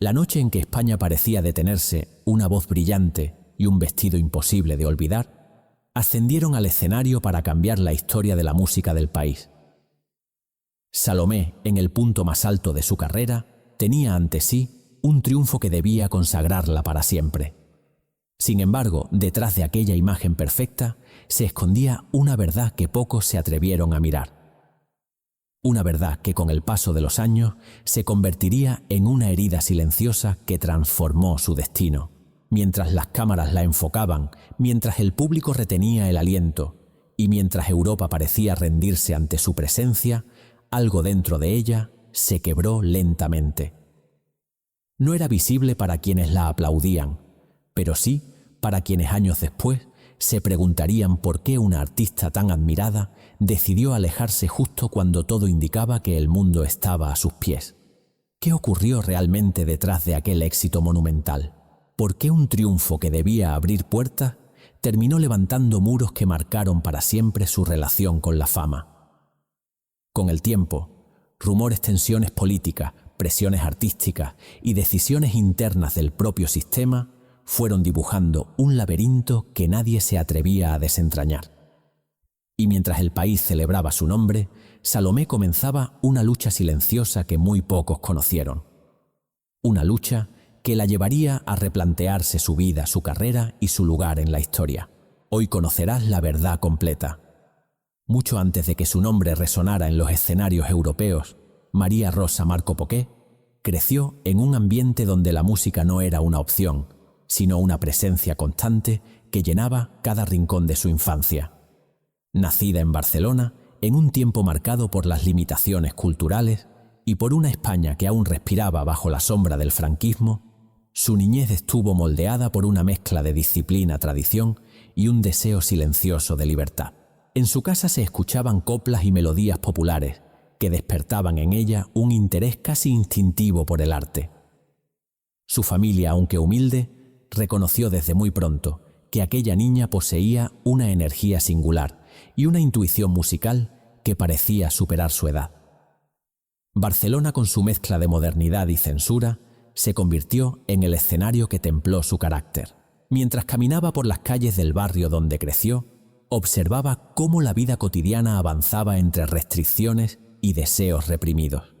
La noche en que España parecía detenerse, una voz brillante y un vestido imposible de olvidar, ascendieron al escenario para cambiar la historia de la música del país. Salomé, en el punto más alto de su carrera, tenía ante sí un triunfo que debía consagrarla para siempre. Sin embargo, detrás de aquella imagen perfecta se escondía una verdad que pocos se atrevieron a mirar. Una verdad que con el paso de los años se convertiría en una herida silenciosa que transformó su destino. Mientras las cámaras la enfocaban, mientras el público retenía el aliento y mientras Europa parecía rendirse ante su presencia, algo dentro de ella se quebró lentamente. No era visible para quienes la aplaudían, pero sí para quienes años después se preguntarían por qué una artista tan admirada decidió alejarse justo cuando todo indicaba que el mundo estaba a sus pies. ¿Qué ocurrió realmente detrás de aquel éxito monumental? ¿Por qué un triunfo que debía abrir puertas terminó levantando muros que marcaron para siempre su relación con la fama? Con el tiempo, rumores, tensiones políticas, presiones artísticas y decisiones internas del propio sistema fueron dibujando un laberinto que nadie se atrevía a desentrañar. Y mientras el país celebraba su nombre, Salomé comenzaba una lucha silenciosa que muy pocos conocieron. Una lucha que la llevaría a replantearse su vida, su carrera y su lugar en la historia. Hoy conocerás la verdad completa. Mucho antes de que su nombre resonara en los escenarios europeos, María Rosa Marco Poquet creció en un ambiente donde la música no era una opción, sino una presencia constante que llenaba cada rincón de su infancia. Nacida en Barcelona, en un tiempo marcado por las limitaciones culturales y por una España que aún respiraba bajo la sombra del franquismo, su niñez estuvo moldeada por una mezcla de disciplina, tradición y un deseo silencioso de libertad. En su casa se escuchaban coplas y melodías populares que despertaban en ella un interés casi instintivo por el arte. Su familia, aunque humilde, reconoció desde muy pronto que aquella niña poseía una energía singular y una intuición musical que parecía superar su edad. Barcelona, con su mezcla de modernidad y censura, se convirtió en el escenario que templó su carácter. Mientras caminaba por las calles del barrio donde creció, observaba cómo la vida cotidiana avanzaba entre restricciones y deseos reprimidos.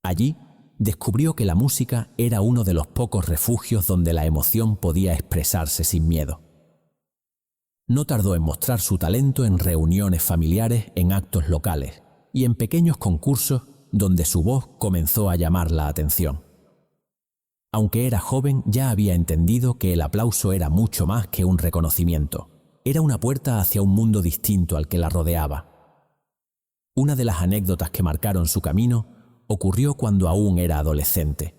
Allí, descubrió que la música era uno de los pocos refugios donde la emoción podía expresarse sin miedo. No tardó en mostrar su talento en reuniones familiares, en actos locales y en pequeños concursos donde su voz comenzó a llamar la atención. Aunque era joven, ya había entendido que el aplauso era mucho más que un reconocimiento. Era una puerta hacia un mundo distinto al que la rodeaba. Una de las anécdotas que marcaron su camino ocurrió cuando aún era adolescente.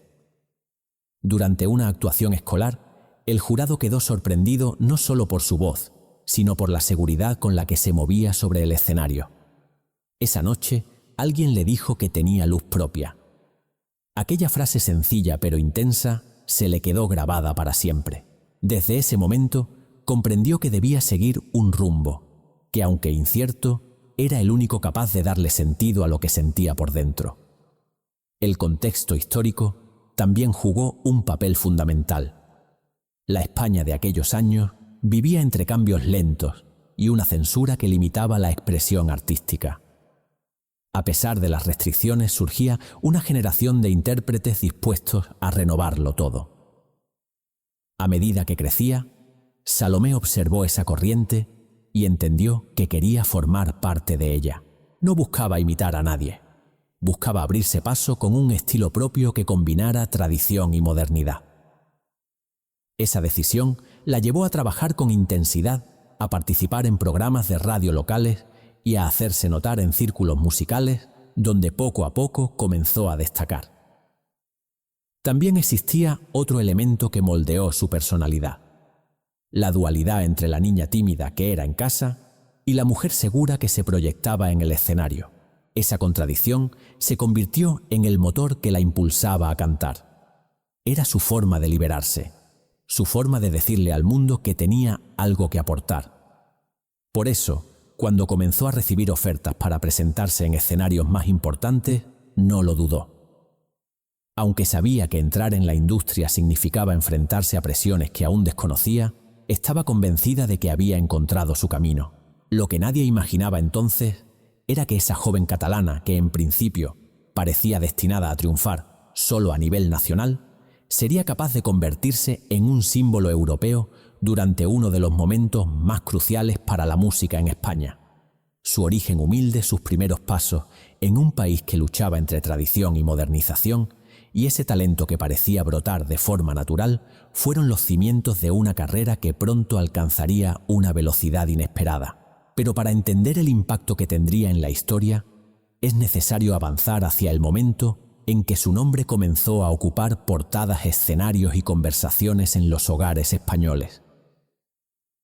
Durante una actuación escolar, el jurado quedó sorprendido no solo por su voz, sino por la seguridad con la que se movía sobre el escenario. Esa noche, alguien le dijo que tenía luz propia. Aquella frase sencilla pero intensa se le quedó grabada para siempre. Desde ese momento, comprendió que debía seguir un rumbo, que aunque incierto, era el único capaz de darle sentido a lo que sentía por dentro. El contexto histórico también jugó un papel fundamental. La España de aquellos años vivía entre cambios lentos y una censura que limitaba la expresión artística. A pesar de las restricciones, surgía una generación de intérpretes dispuestos a renovarlo todo. A medida que crecía, Salomé observó esa corriente y entendió que quería formar parte de ella. No buscaba imitar a nadie. Buscaba abrirse paso con un estilo propio que combinara tradición y modernidad. Esa decisión la llevó a trabajar con intensidad, a participar en programas de radio locales y a hacerse notar en círculos musicales, donde poco a poco comenzó a destacar. También existía otro elemento que moldeó su personalidad: la dualidad entre la niña tímida que era en casa y la mujer segura que se proyectaba en el escenario. Esa contradicción se convirtió en el motor que la impulsaba a cantar. Era su forma de liberarse, su forma de decirle al mundo que tenía algo que aportar. Por eso, cuando comenzó a recibir ofertas para presentarse en escenarios más importantes, no lo dudó. Aunque sabía que entrar en la industria significaba enfrentarse a presiones que aún desconocía, estaba convencida de que había encontrado su camino. Lo que nadie imaginaba entonces era que esa joven catalana, que en principio parecía destinada a triunfar solo a nivel nacional, sería capaz de convertirse en un símbolo europeo durante uno de los momentos más cruciales para la música en España. Su origen humilde, sus primeros pasos en un país que luchaba entre tradición y modernización, y ese talento que parecía brotar de forma natural, fueron los cimientos de una carrera que pronto alcanzaría una velocidad inesperada. Pero para entender el impacto que tendría en la historia, es necesario avanzar hacia el momento en que su nombre comenzó a ocupar portadas, escenarios y conversaciones en los hogares españoles.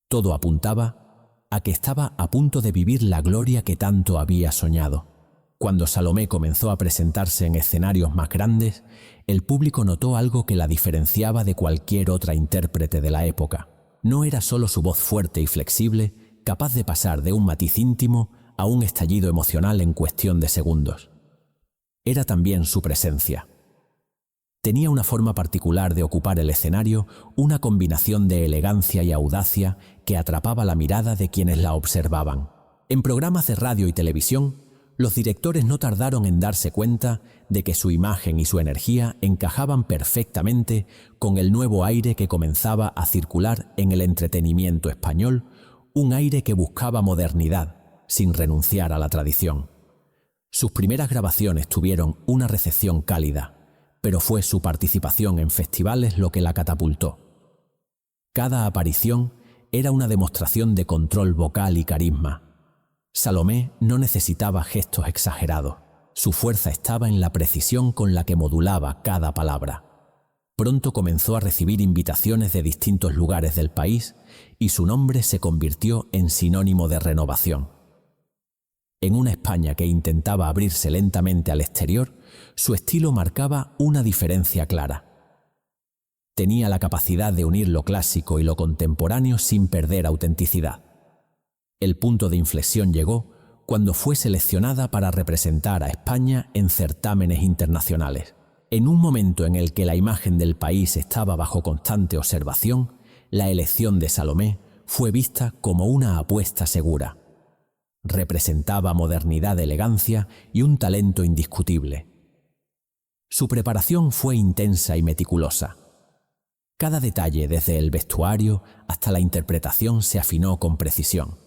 Todo apuntaba a que estaba a punto de vivir la gloria que tanto había soñado. Cuando Salomé comenzó a presentarse en escenarios más grandes, el público notó algo que la diferenciaba de cualquier otra intérprete de la época. No era solo su voz fuerte y flexible, capaz de pasar de un matiz íntimo a un estallido emocional en cuestión de segundos. Era también su presencia. Tenía una forma particular de ocupar el escenario, una combinación de elegancia y audacia que atrapaba la mirada de quienes la observaban. En programas de radio y televisión, los directores no tardaron en darse cuenta de que su imagen y su energía encajaban perfectamente con el nuevo aire que comenzaba a circular en el entretenimiento español, un aire que buscaba modernidad, sin renunciar a la tradición. Sus primeras grabaciones tuvieron una recepción cálida, pero fue su participación en festivales lo que la catapultó. Cada aparición era una demostración de control vocal y carisma. Salomé no necesitaba gestos exagerados. Su fuerza estaba en la precisión con la que modulaba cada palabra. Pronto comenzó a recibir invitaciones de distintos lugares del país y su nombre se convirtió en sinónimo de renovación. En una España que intentaba abrirse lentamente al exterior, su estilo marcaba una diferencia clara. Tenía la capacidad de unir lo clásico y lo contemporáneo sin perder autenticidad. El punto de inflexión llegó cuando fue seleccionada para representar a España en certámenes internacionales. En un momento en el que la imagen del país estaba bajo constante observación, la elección de Salomé fue vista como una apuesta segura. Representaba modernidad, elegancia y un talento indiscutible. Su preparación fue intensa y meticulosa. Cada detalle, desde el vestuario hasta la interpretación, se afinó con precisión.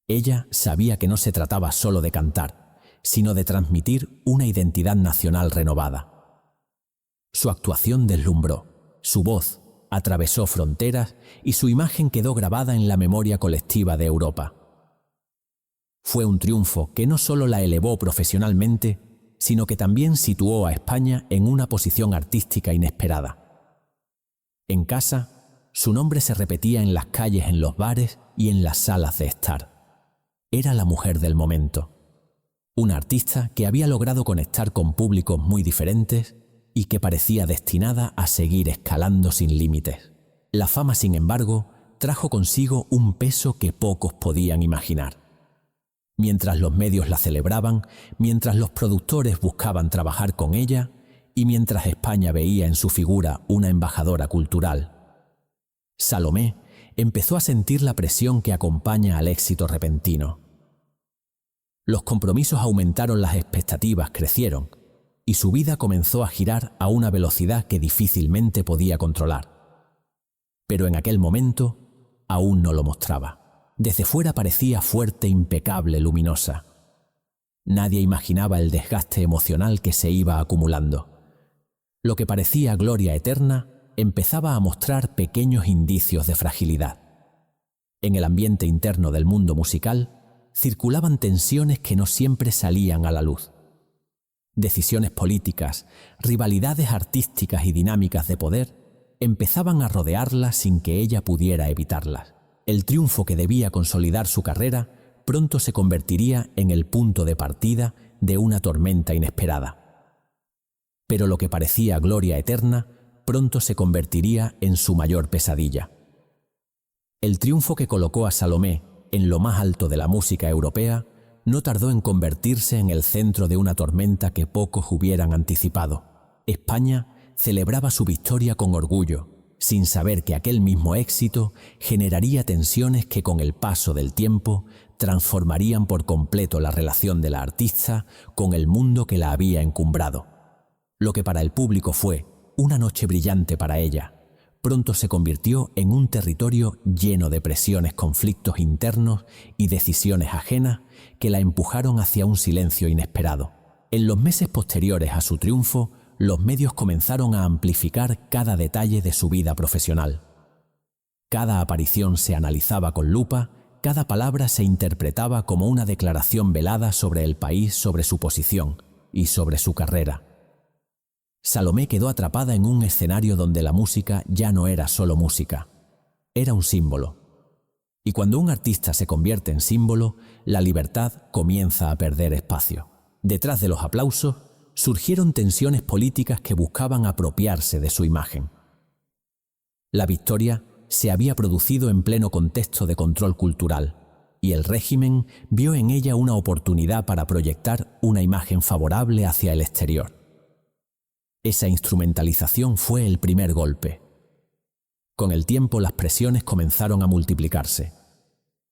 Ella sabía que no se trataba solo de cantar, sino de transmitir una identidad nacional renovada. Su actuación deslumbró, su voz atravesó fronteras y su imagen quedó grabada en la memoria colectiva de Europa. Fue un triunfo que no solo la elevó profesionalmente, sino que también situó a España en una posición artística inesperada. En casa, su nombre se repetía en las calles, en los bares y en las salas de estar. Era la mujer del momento, una artista que había logrado conectar con públicos muy diferentes y que parecía destinada a seguir escalando sin límites. La fama, sin embargo, trajo consigo un peso que pocos podían imaginar. Mientras los medios la celebraban, mientras los productores buscaban trabajar con ella y mientras España veía en su figura una embajadora cultural, Salomé empezó a sentir la presión que acompaña al éxito repentino. Los compromisos aumentaron, las expectativas crecieron y su vida comenzó a girar a una velocidad que difícilmente podía controlar. Pero en aquel momento aún no lo mostraba. Desde fuera parecía fuerte, impecable, luminosa. Nadie imaginaba el desgaste emocional que se iba acumulando. Lo que parecía gloria eterna empezaba a mostrar pequeños indicios de fragilidad. En el ambiente interno del mundo musical circulaban tensiones que no siempre salían a la luz. Decisiones políticas, rivalidades artísticas y dinámicas de poder empezaban a rodearla sin que ella pudiera evitarlas. El triunfo que debía consolidar su carrera pronto se convertiría en el punto de partida de una tormenta inesperada. Pero lo que parecía gloria eterna pronto se convertiría en su mayor pesadilla. El triunfo que colocó a Salomé en lo más alto de la música europea no tardó en convertirse en el centro de una tormenta que pocos hubieran anticipado. España celebraba su victoria con orgullo, sin saber que aquel mismo éxito generaría tensiones que con el paso del tiempo transformarían por completo la relación de la artista con el mundo que la había encumbrado. Lo que para el público fue una noche brillante para ella, pronto se convirtió en un territorio lleno de presiones, conflictos internos y decisiones ajenas que la empujaron hacia un silencio inesperado. En los meses posteriores a su triunfo, los medios comenzaron a amplificar cada detalle de su vida profesional. Cada aparición se analizaba con lupa, cada palabra se interpretaba como una declaración velada sobre el país, sobre su posición y sobre su carrera. Salomé quedó atrapada en un escenario donde la música ya no era solo música, era un símbolo. Y cuando un artista se convierte en símbolo, la libertad comienza a perder espacio. Detrás de los aplausos, surgieron tensiones políticas que buscaban apropiarse de su imagen. La victoria se había producido en pleno contexto de control cultural, y el régimen vio en ella una oportunidad para proyectar una imagen favorable hacia el exterior. Esa instrumentalización fue el primer golpe. Con el tiempo las presiones comenzaron a multiplicarse.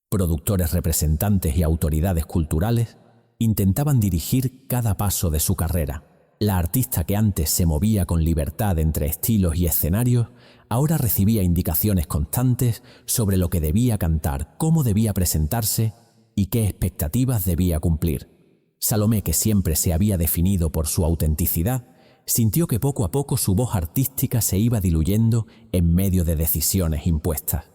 Productores, representantes y autoridades culturales intentaban dirigir cada paso de su carrera. La artista que antes se movía con libertad entre estilos y escenarios, ahora recibía indicaciones constantes sobre lo que debía cantar, cómo debía presentarse y qué expectativas debía cumplir. Salomé, que siempre se había definido por su autenticidad, sintió que poco a poco su voz artística se iba diluyendo en medio de decisiones impuestas.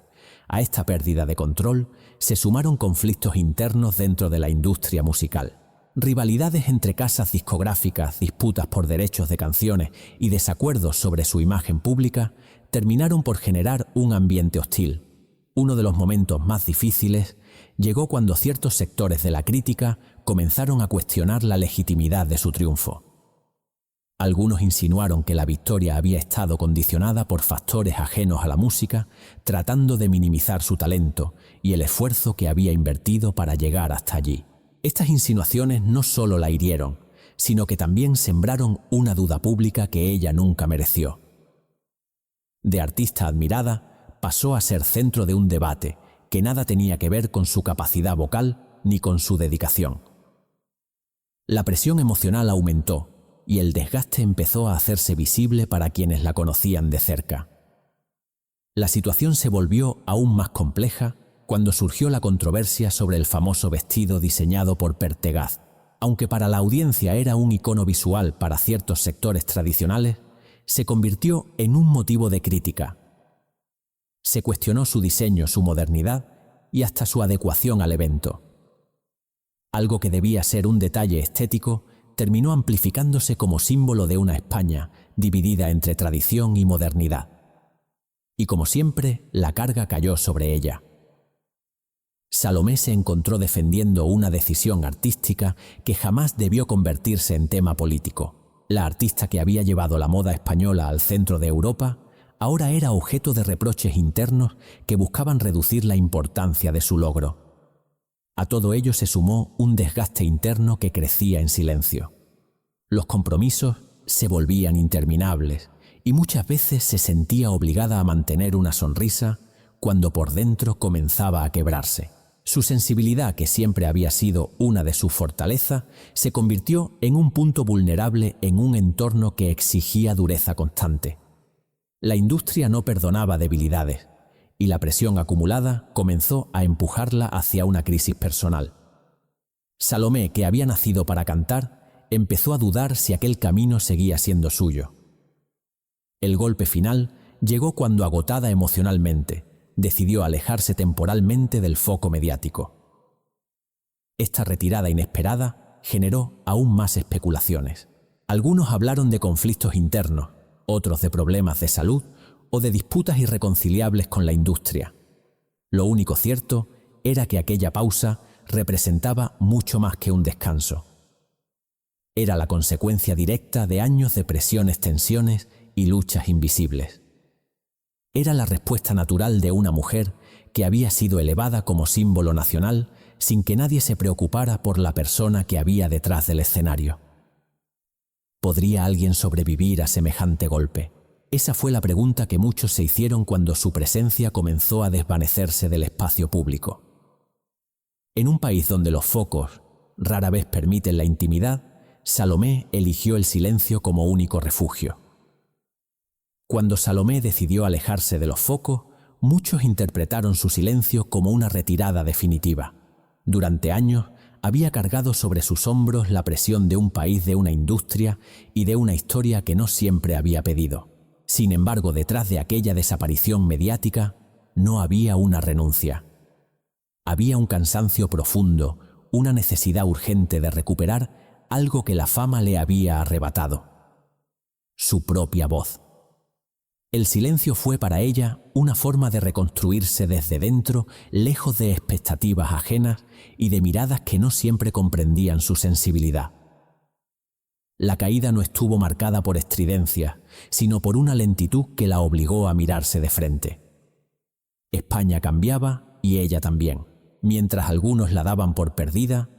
A esta pérdida de control se sumaron conflictos internos dentro de la industria musical. Rivalidades entre casas discográficas, disputas por derechos de canciones y desacuerdos sobre su imagen pública terminaron por generar un ambiente hostil. Uno de los momentos más difíciles llegó cuando ciertos sectores de la crítica comenzaron a cuestionar la legitimidad de su triunfo. Algunos insinuaron que la victoria había estado condicionada por factores ajenos a la música, tratando de minimizar su talento y el esfuerzo que había invertido para llegar hasta allí. Estas insinuaciones no solo la hirieron, sino que también sembraron una duda pública que ella nunca mereció. De artista admirada, pasó a ser centro de un debate que nada tenía que ver con su capacidad vocal ni con su dedicación. La presión emocional aumentó, y el desgaste empezó a hacerse visible para quienes la conocían de cerca. La situación se volvió aún más compleja cuando surgió la controversia sobre el famoso vestido diseñado por Pertegaz. Aunque para la audiencia era un icono visual para ciertos sectores tradicionales, se convirtió en un motivo de crítica. Se cuestionó su diseño, su modernidad y hasta su adecuación al evento. Algo que debía ser un detalle estético terminó amplificándose como símbolo de una España dividida entre tradición y modernidad. Y como siempre, la carga cayó sobre ella. Salomé se encontró defendiendo una decisión artística que jamás debió convertirse en tema político. La artista que había llevado la moda española al centro de Europa ahora era objeto de reproches internos que buscaban reducir la importancia de su logro. A todo ello se sumó un desgaste interno que crecía en silencio. Los compromisos se volvían interminables y muchas veces se sentía obligada a mantener una sonrisa cuando por dentro comenzaba a quebrarse. Su sensibilidad, que siempre había sido una de sus fortalezas, se convirtió en un punto vulnerable en un entorno que exigía dureza constante. La industria no perdonaba debilidades, y la presión acumulada comenzó a empujarla hacia una crisis personal. Salomé, que había nacido para cantar, empezó a dudar si aquel camino seguía siendo suyo. El golpe final llegó cuando, agotada emocionalmente, decidió alejarse temporalmente del foco mediático. Esta retirada inesperada generó aún más especulaciones. Algunos hablaron de conflictos internos, otros de problemas de salud o de disputas irreconciliables con la industria. Lo único cierto era que aquella pausa representaba mucho más que un descanso. Era la consecuencia directa de años de presiones, tensiones y luchas invisibles. Era la respuesta natural de una mujer que había sido elevada como símbolo nacional sin que nadie se preocupara por la persona que había detrás del escenario. ¿Podría alguien sobrevivir a semejante golpe? Esa fue la pregunta que muchos se hicieron cuando su presencia comenzó a desvanecerse del espacio público. En un país donde los focos rara vez permiten la intimidad, Salomé eligió el silencio como único refugio. Cuando Salomé decidió alejarse de los focos, muchos interpretaron su silencio como una retirada definitiva. Durante años había cargado sobre sus hombros la presión de un país, de una industria y de una historia que no siempre había pedido. Sin embargo, detrás de aquella desaparición mediática no había una renuncia. Había un cansancio profundo, una necesidad urgente de recuperar algo que la fama le había arrebatado: su propia voz. El silencio fue para ella una forma de reconstruirse desde dentro, lejos de expectativas ajenas y de miradas que no siempre comprendían su sensibilidad. La caída no estuvo marcada por estridencias, sino por una lentitud que la obligó a mirarse de frente. España cambiaba y ella también. Mientras algunos la daban por perdida,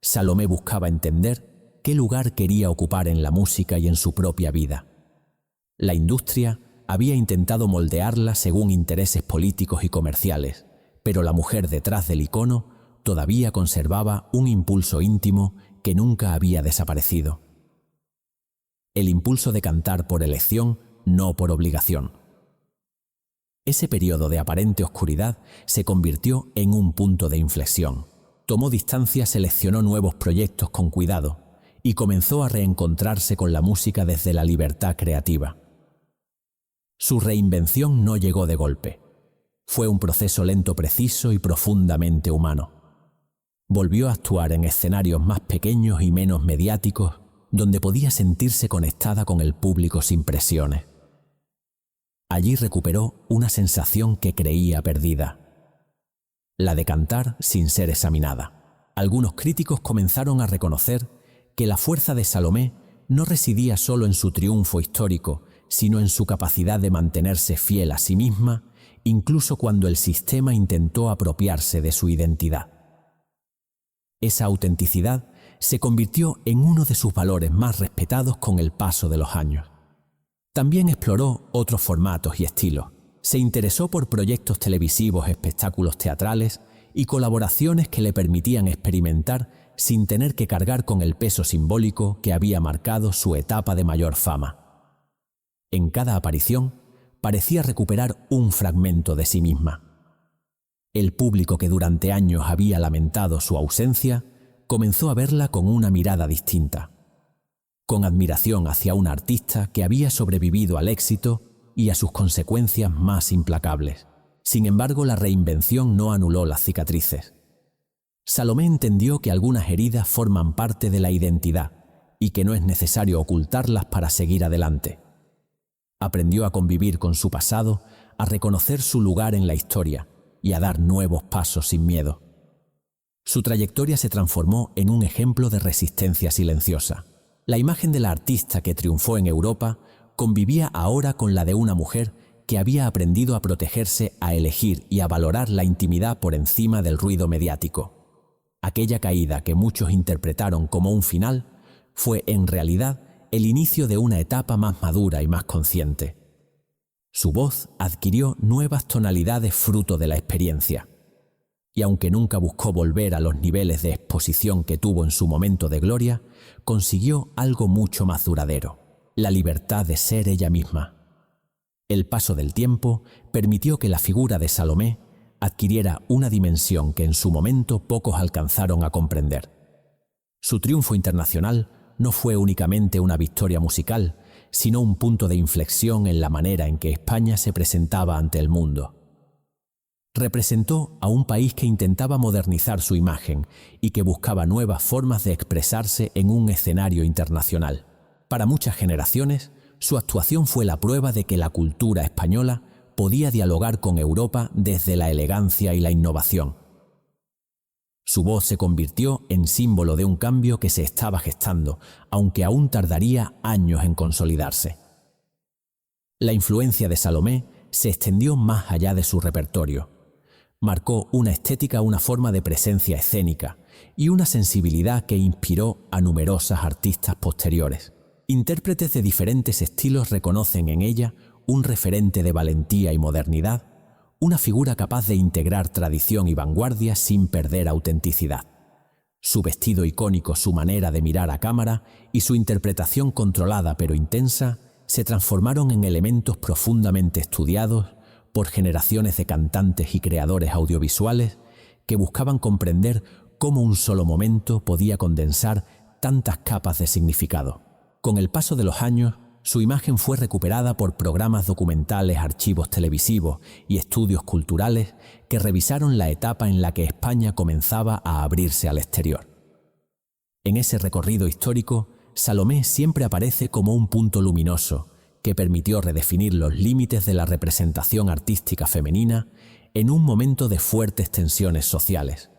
Salomé buscaba entender qué lugar quería ocupar en la música y en su propia vida. La industria había intentado moldearla según intereses políticos y comerciales, pero la mujer detrás del icono todavía conservaba un impulso íntimo que nunca había desaparecido. El impulso de cantar por elección, no por obligación. Ese periodo de aparente oscuridad se convirtió en un punto de inflexión. Tomó distancia, seleccionó nuevos proyectos con cuidado y comenzó a reencontrarse con la música desde la libertad creativa. Su reinvención no llegó de golpe. Fue un proceso lento, preciso y profundamente humano. Volvió a actuar en escenarios más pequeños y menos mediáticos, donde podía sentirse conectada con el público sin presiones. Allí recuperó una sensación que creía perdida: la de cantar sin ser examinada. Algunos críticos comenzaron a reconocer que la fuerza de Salomé no residía solo en su triunfo histórico, sino en su capacidad de mantenerse fiel a sí misma, incluso cuando el sistema intentó apropiarse de su identidad. Esa autenticidad se convirtió en uno de sus valores más respetados con el paso de los años. También exploró otros formatos y estilos. Se interesó por proyectos televisivos, espectáculos teatrales y colaboraciones que le permitían experimentar sin tener que cargar con el peso simbólico que había marcado su etapa de mayor fama. En cada aparición parecía recuperar un fragmento de sí misma. El público, que durante años había lamentado su ausencia, comenzó a verla con una mirada distinta, con admiración hacia una artista que había sobrevivido al éxito y a sus consecuencias más implacables. Sin embargo, la reinvención no anuló las cicatrices. Salomé entendió que algunas heridas forman parte de la identidad y que no es necesario ocultarlas para seguir adelante. Aprendió a convivir con su pasado, a reconocer su lugar en la historia y a dar nuevos pasos sin miedo. Su trayectoria se transformó en un ejemplo de resistencia silenciosa. La imagen de la artista que triunfó en Europa convivía ahora con la de una mujer que había aprendido a protegerse, a elegir y a valorar la intimidad por encima del ruido mediático. Aquella caída, que muchos interpretaron como un final, fue en realidad el inicio de una etapa más madura y más consciente. Su voz adquirió nuevas tonalidades fruto de la experiencia. Y aunque nunca buscó volver a los niveles de exposición que tuvo en su momento de gloria, consiguió algo mucho más duradero: la libertad de ser ella misma. El paso del tiempo permitió que la figura de Salomé adquiriera una dimensión que en su momento pocos alcanzaron a comprender. Su triunfo internacional no fue únicamente una victoria musical, sino un punto de inflexión en la manera en que España se presentaba ante el mundo. Representó a un país que intentaba modernizar su imagen y que buscaba nuevas formas de expresarse en un escenario internacional. Para muchas generaciones, su actuación fue la prueba de que la cultura española podía dialogar con Europa desde la elegancia y la innovación. Su voz se convirtió en símbolo de un cambio que se estaba gestando, aunque aún tardaría años en consolidarse. La influencia de Salomé se extendió más allá de su repertorio. Marcó una estética, una forma de presencia escénica y una sensibilidad que inspiró a numerosas artistas posteriores. Intérpretes de diferentes estilos reconocen en ella un referente de valentía y modernidad, una figura capaz de integrar tradición y vanguardia sin perder autenticidad. Su vestido icónico, su manera de mirar a cámara y su interpretación controlada pero intensa se transformaron en elementos profundamente estudiados por generaciones de cantantes y creadores audiovisuales que buscaban comprender cómo un solo momento podía condensar tantas capas de significado. Con el paso de los años, su imagen fue recuperada por programas documentales, archivos televisivos y estudios culturales que revisaron la etapa en la que España comenzaba a abrirse al exterior. En ese recorrido histórico, Salomé siempre aparece como un punto luminoso que permitió redefinir los límites de la representación artística femenina en un momento de fuertes tensiones sociales.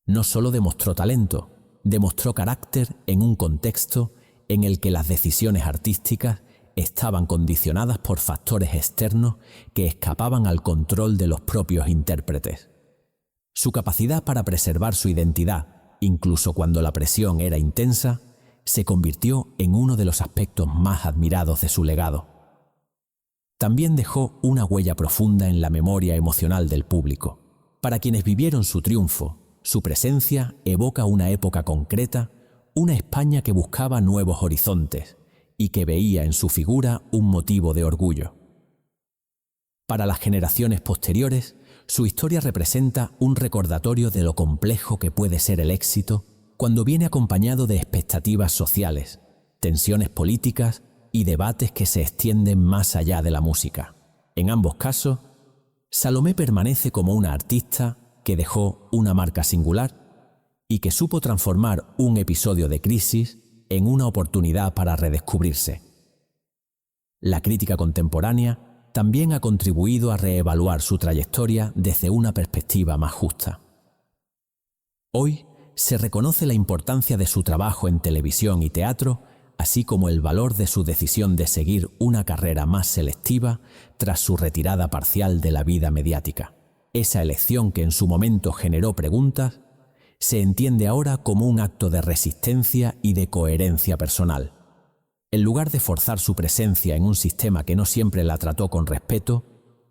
No solo demostró talento, demostró carácter en un contexto en el que las decisiones artísticas estaban condicionadas por factores externos que escapaban al control de los propios intérpretes. Su capacidad para preservar su identidad, incluso cuando la presión era intensa, se convirtió en uno de los aspectos más admirados de su legado. También dejó una huella profunda en la memoria emocional del público. Para quienes vivieron su triunfo, su presencia evoca una época concreta, una España que buscaba nuevos horizontes y que veía en su figura un motivo de orgullo. Para las generaciones posteriores, su historia representa un recordatorio de lo complejo que puede ser el éxito cuando viene acompañado de expectativas sociales, tensiones políticas y debates que se extienden más allá de la música. En ambos casos, Salomé permanece como una artista que dejó una marca singular y que supo transformar un episodio de crisis en una oportunidad para redescubrirse. La crítica contemporánea también ha contribuido a reevaluar su trayectoria desde una perspectiva más justa. Hoy se reconoce la importancia de su trabajo en televisión y teatro, así como el valor de su decisión de seguir una carrera más selectiva tras su retirada parcial de la vida mediática. Esa elección que en su momento generó preguntas, se entiende ahora como un acto de resistencia y de coherencia personal. En lugar de forzar su presencia en un sistema que no siempre la trató con respeto,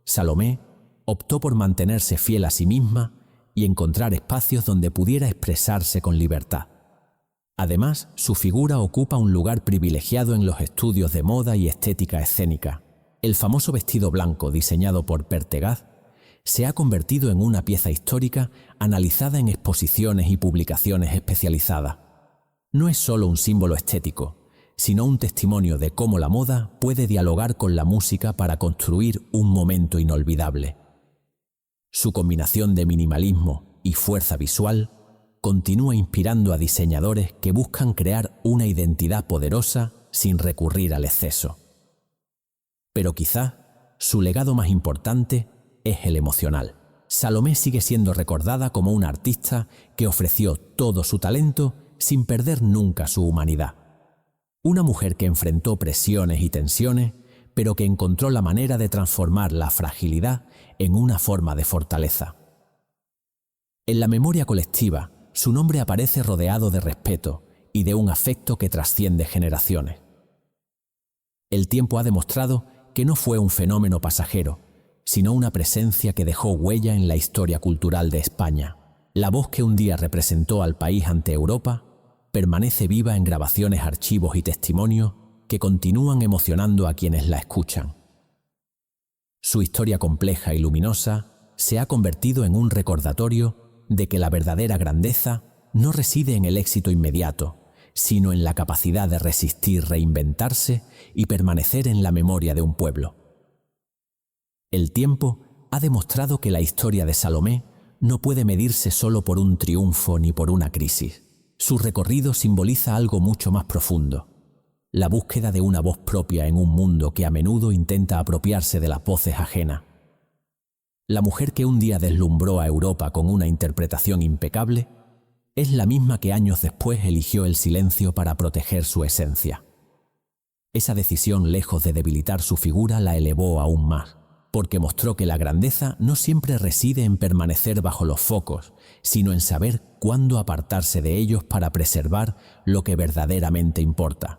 Salomé optó por mantenerse fiel a sí misma y encontrar espacios donde pudiera expresarse con libertad. Además, su figura ocupa un lugar privilegiado en los estudios de moda y estética escénica. El famoso vestido blanco diseñado por Pertegaz se ha convertido en una pieza histórica analizada en exposiciones y publicaciones especializadas. No es solo un símbolo estético, sino un testimonio de cómo la moda puede dialogar con la música para construir un momento inolvidable. Su combinación de minimalismo y fuerza visual continúa inspirando a diseñadores que buscan crear una identidad poderosa sin recurrir al exceso. Pero quizá su legado más importante es el emocional. Salomé sigue siendo recordada como una artista que ofreció todo su talento sin perder nunca su humanidad. Una mujer que enfrentó presiones y tensiones, pero que encontró la manera de transformar la fragilidad en una forma de fortaleza. En la memoria colectiva, su nombre aparece rodeado de respeto y de un afecto que trasciende generaciones. El tiempo ha demostrado que no fue un fenómeno pasajero, sino una presencia que dejó huella en la historia cultural de España. La voz que un día representó al país ante Europa permanece viva en grabaciones, archivos y testimonios que continúan emocionando a quienes la escuchan. Su historia compleja y luminosa se ha convertido en un recordatorio de que la verdadera grandeza no reside en el éxito inmediato, sino en la capacidad de resistir, reinventarse y permanecer en la memoria de un pueblo. El tiempo ha demostrado que la historia de Salomé no puede medirse solo por un triunfo ni por una crisis. Su recorrido simboliza algo mucho más profundo: la búsqueda de una voz propia en un mundo que a menudo intenta apropiarse de las voces ajenas. La mujer que un día deslumbró a Europa con una interpretación impecable es la misma que años después eligió el silencio para proteger su esencia. Esa decisión, lejos de debilitar su figura, la elevó aún más, porque mostró que la grandeza no siempre reside en permanecer bajo los focos, sino en saber cuándo apartarse de ellos para preservar lo que verdaderamente importa.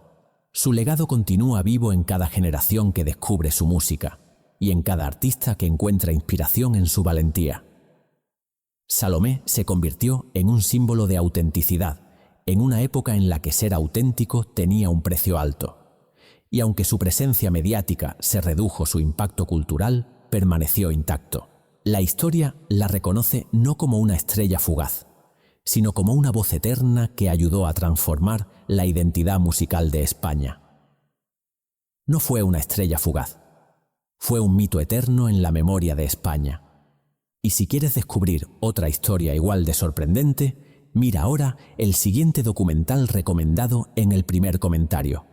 Su legado continúa vivo en cada generación que descubre su música y en cada artista que encuentra inspiración en su valentía. Salomé se convirtió en un símbolo de autenticidad, en una época en la que ser auténtico tenía un precio alto. Y aunque su presencia mediática se redujo, su impacto cultural permaneció intacto. La historia la reconoce no como una estrella fugaz, sino como una voz eterna que ayudó a transformar la identidad musical de España. No fue una estrella fugaz, fue un mito eterno en la memoria de España. Y si quieres descubrir otra historia igual de sorprendente, mira ahora el siguiente documental recomendado en el primer comentario.